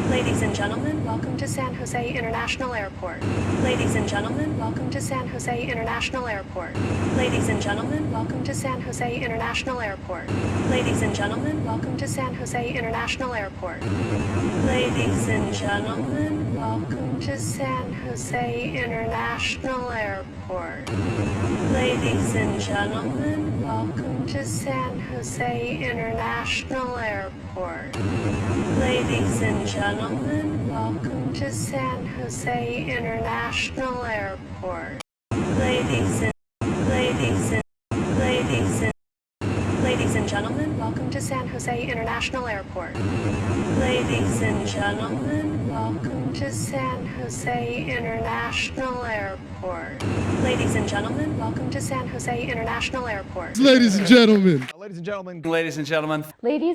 Ladies and gentlemen, welcome to San Jose International Airport. Ladies and gentlemen, welcome to San Jose International Airport. Ladies and gentlemen, welcome to San Jose International Airport. Ladies and gentlemen, welcome to San Jose International Airport. Ladies and gentlemen, welcome to San Jose International Airport. Ladies and gentlemen, welcome to San Jose International Airport. Ladies and gentlemen, welcome to San Jose International Airport. Ladies and gentlemen, welcome to San Jose International Airport. Ladies and gentlemen, welcome to San Jose International Airport. Ladies and gentlemen, welcome to San Jose International Airport. Ladies and gentlemen. Ladies and gentlemen. Ladies and gentlemen. Ladies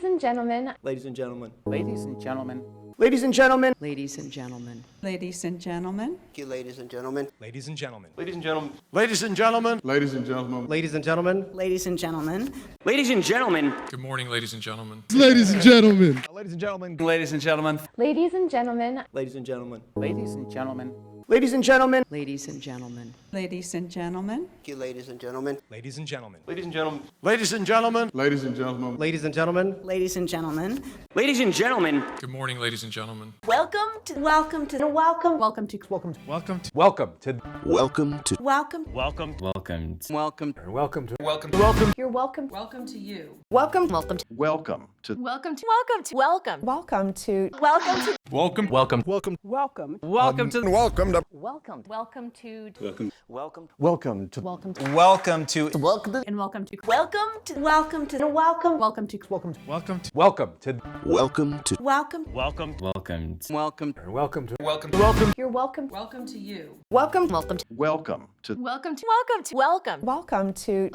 and gentlemen. Ladies and gentlemen. Ladies and gentlemen. Ladies and gentlemen. Ladies and gentlemen. Ladies and gentlemen. Thank you, ladies and gentlemen. Ladies and gentlemen. Ladies and gentlemen. Ladies and gentlemen. Ladies and gentlemen. Ladies and gentlemen. Ladies and gentlemen. Ladies and gentlemen. Good morning, ladies and gentlemen. Ladies and gentlemen. Ladies and gentlemen. Ladies and gentlemen. Ladies and gentlemen. Ladies and gentlemen. Ladies and gentlemen. Ladies and gentlemen. Ladies and gentlemen. Ladies and gentlemen. Thank you, ladies and gentlemen. Ladies and gentlemen. Ladies and gentlemen. Ladies and gentlemen. Ladies and gentlemen. Ladies and gentlemen. Ladies and gentlemen. Ladies and gentlemen. Good morning, ladies and gentlemen. Welcome to welcome to welcome welcome to Welcome to Welcome to welcome welcome welcome welcome welcome to welcome you're welcome Welcome to you. welcome Welcome to Welcome to welcome to welcome welcome to welcome to Welcome. welcome welcome to welcome to welcome to welcome to welcome to welcome to Welcome to and welcome to welcome to welcome to welcome welcome to welcome to welcome to welcome welcome welcome welcome you're welcome. Welcome to you. welcome welcome to Welcome to welcome to welcome to welcome to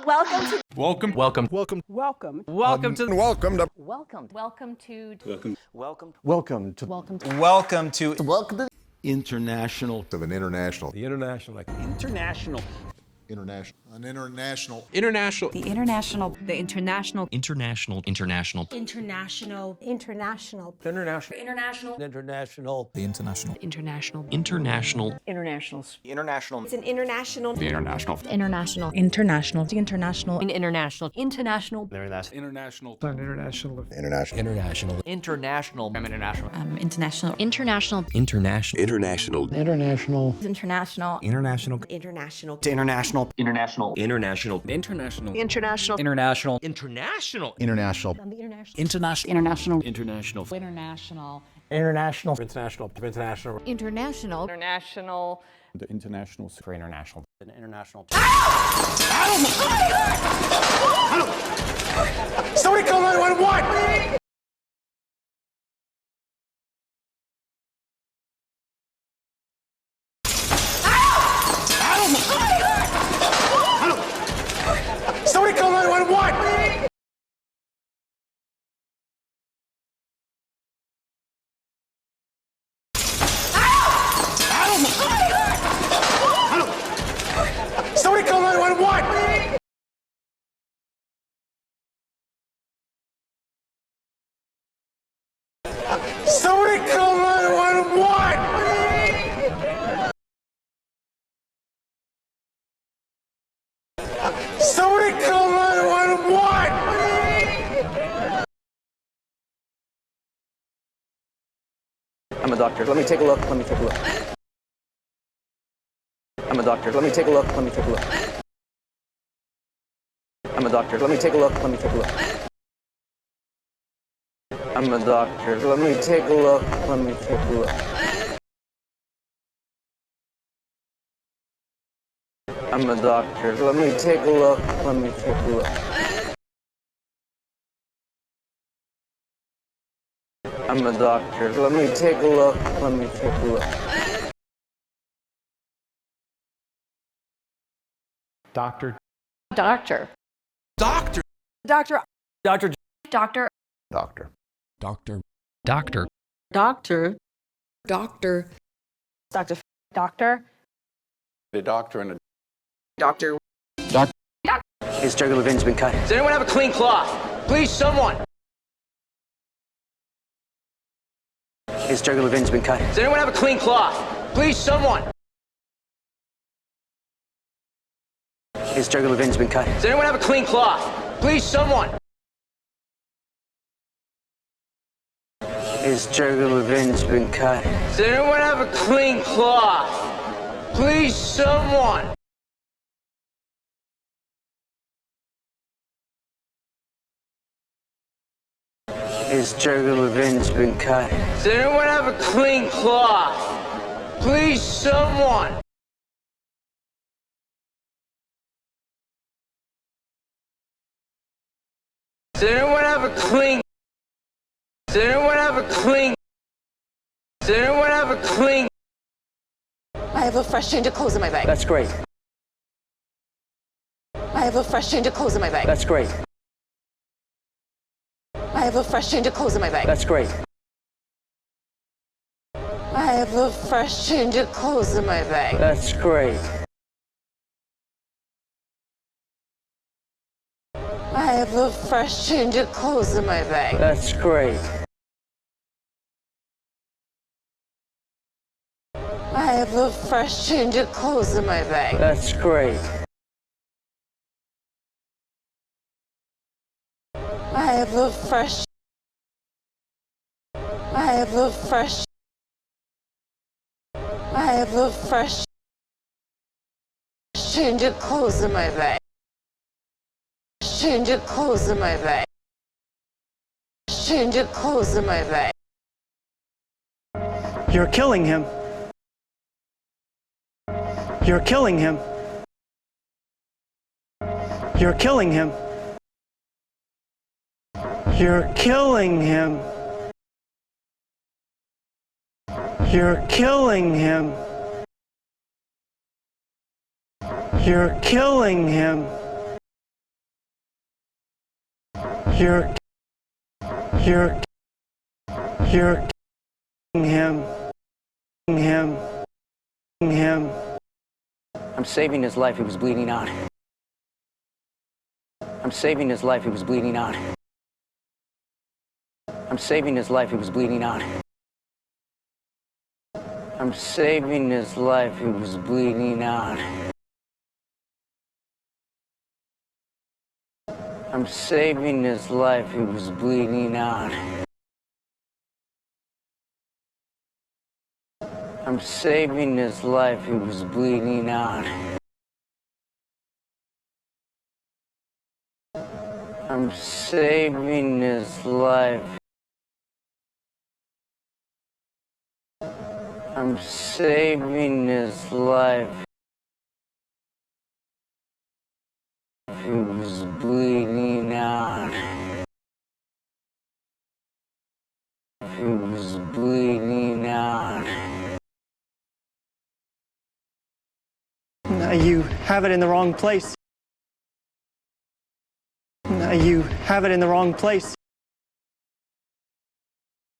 Welcome. welcome welcome to welcome to welcome to welcome to welcome to welcome to welcome to international of an international. the international. international An international. the international the international international international international international international international the international international internationals. international. it's an international the international International. international the international International. international international International. international international International. international international International. international international international International. international international international international International. international international on the international International. international International. international International. International. international the international for international An international. Somebody call 911. Somebody call 911. Somebody call 911. Somebody call 911. Somebody call 911. I'm a doctor. Let me take a look. I'm a doctor. Let me take a look. I'm a doctor. Let me take a look. I'm a doctor. Let me take a look. I'm a doctor. Let me take a look. I'm a doctor. Let me take a look. doctor Doctor. doctor Doctor. Doctor. Doctor. Doctor. doctor Doctor. doctor Doctor. the doctor and a doctor His jugular vein's been cut. Does anyone have a clean cloth? Please, someone. His jugular vein's been cut. Does anyone have a clean cloth? Please, someone! His jugular vein's been cut. Does anyone have a clean cloth? Please, someone! His jugular vein's been cut. Does anyone have a clean cloth? Please, someone! His jugular vein's been cut. Does anyone have a clean cloth? Please, someone! Does anyone have a clean? Does anyone have a clean? Does anyone have a clean? I have a fresh change of clothes in my bag. That's great. I have a fresh change of clothes in my bag. That's great. I have a fresh change of clothes in my bag. That's great. I have a fresh change of clothes in my bag. That's great. I have a fresh change of clothes in my bag. That's great. I have a fresh change of clothes in my bag. That's great. I have a fresh. I have a fresh. I have a fresh change of clothes in my bag. Change of clothes in my bag. Change of clothes in my bag. You're killing him. You're killing him. You're killing him. You're killing him. You're killing him. You're killing him. You're killing him. I'm saving his life. He was bleeding out. I'm saving his life. He was bleeding out. I'm saving his life. He was bleeding out. I'm saving his life. He was bleeding out. I'm saving his life. He was bleeding out. I'm saving his life. He was bleeding out. I'm saving his life. I'm saving his life. He was bleeding out. He was bleeding out. No, you have it in the wrong place. No, you have it in the wrong place.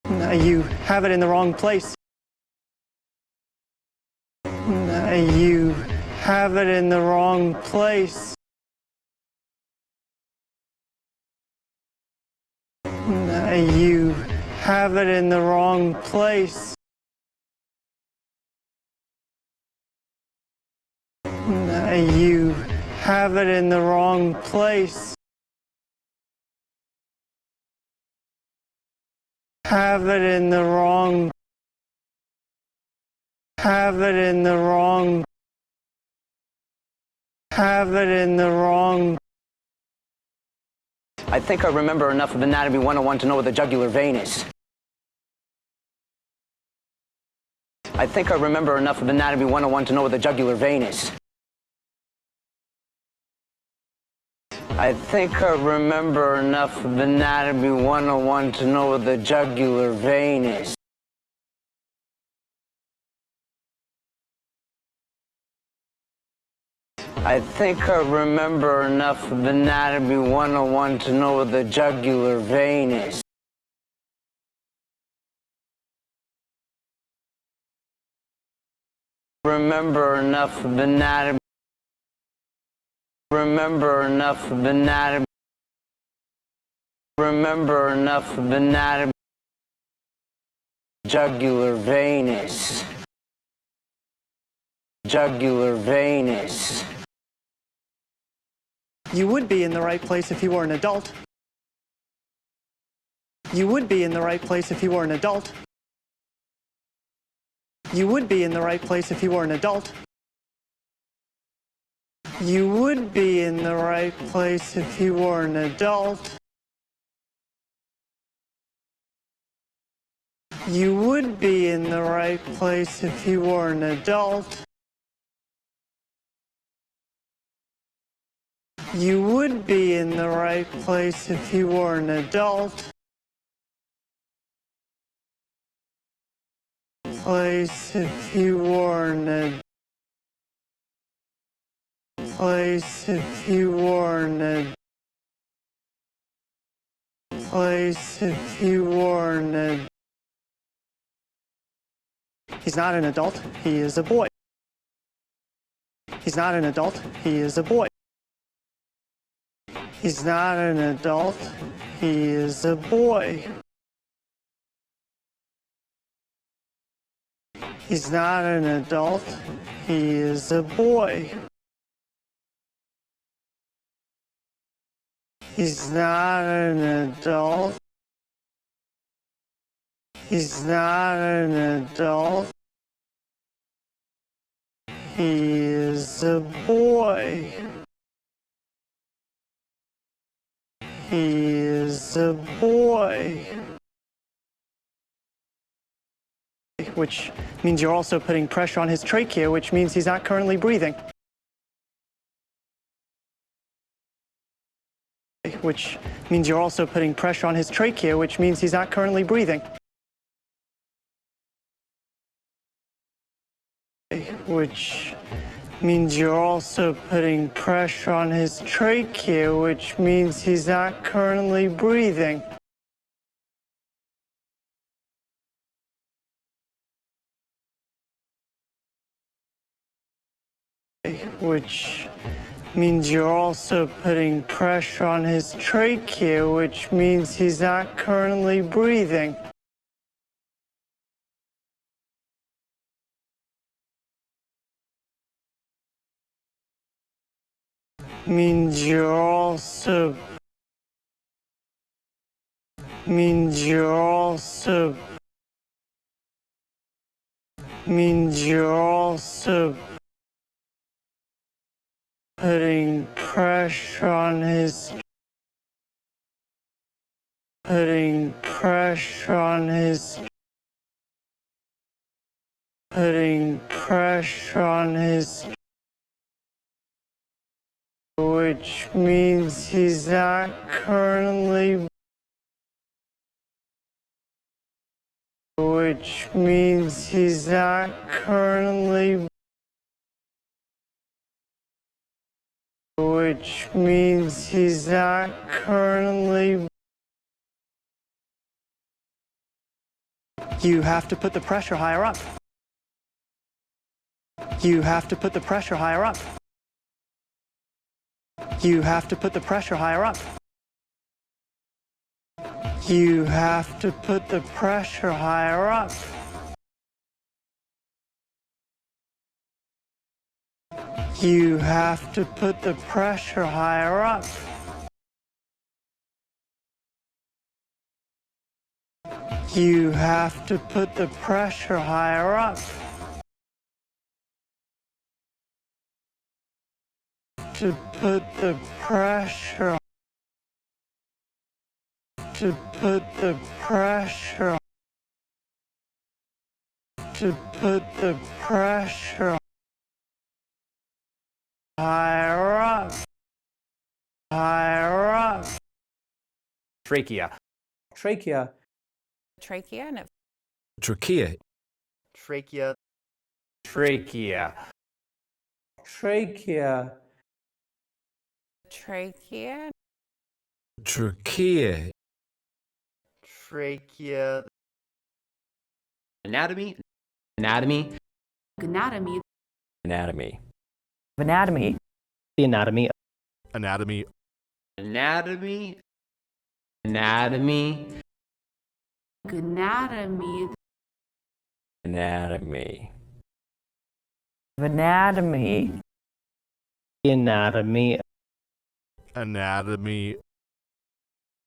No, you have it in the wrong place. No, you have it in the wrong place. No, you have it in the wrong place. No, you have it in the wrong place. Have it in the wrong. Have it in the wrong. Have it in the wrong. I think I remember enough of Anatomy 101 to know what the jugular vein is. I think I remember enough of Anatomy 101 to know what the jugular vein is. I think I remember enough of Anatomy 101 to know what the jugular vein is. I think I remember enough of Anatomy 101 to know what the jugular vein is. Remember enough of anatomy. Remember enough of anatomy. Remember enough of anatomy. jugular vein is. Jugular vein is. You would be in the right place if you were an adult. You would be in the right place if you were an adult. You would be in the right place if you were an adult. You would be in the right place if you were an adult. You would be in the right place if you were an adult. You would be in the right place if you were an adult. Place if you were an adult. Place if you were an adult. Place if you were an adult. He's not an adult, he is a boy. He's not an adult, he is a boy. He's not an adult, he is a boy. He's not an adult, he is a boy. He's not an adult. He's not an adult. He is a boy. He is a boy. Which means you're also putting pressure on his trachea, which means he's not currently breathing. Which means you're also putting pressure on his trachea, which means he's not currently breathing. Which means you're also putting pressure on his trachea, which means he's not currently breathing. Which means you're also putting pressure on his trachea, which means he's not currently breathing. Means you're also putting pressure on his which means he's not currently which means he's not currently You have to put the pressure higher up. You have to put the pressure higher up. You have to put the pressure higher up. You have to put the pressure higher up. You have to put the pressure higher up. You have to put the pressure higher up. To put the pressure. To put the pressure. To put the pressure higher up. Higher up. Trachea. Trachea. Trachea and Trachea. Trachea. Trachea. Trachea. trachea, Trachea. Trachea. Anatomy. Anatomy. anatomy, Anatomy. Anatomy. the anatomy, Anatomy. Anatomy. Anatomy. anatomy, Anatomy. Anatomy. The anatomy. Anatomy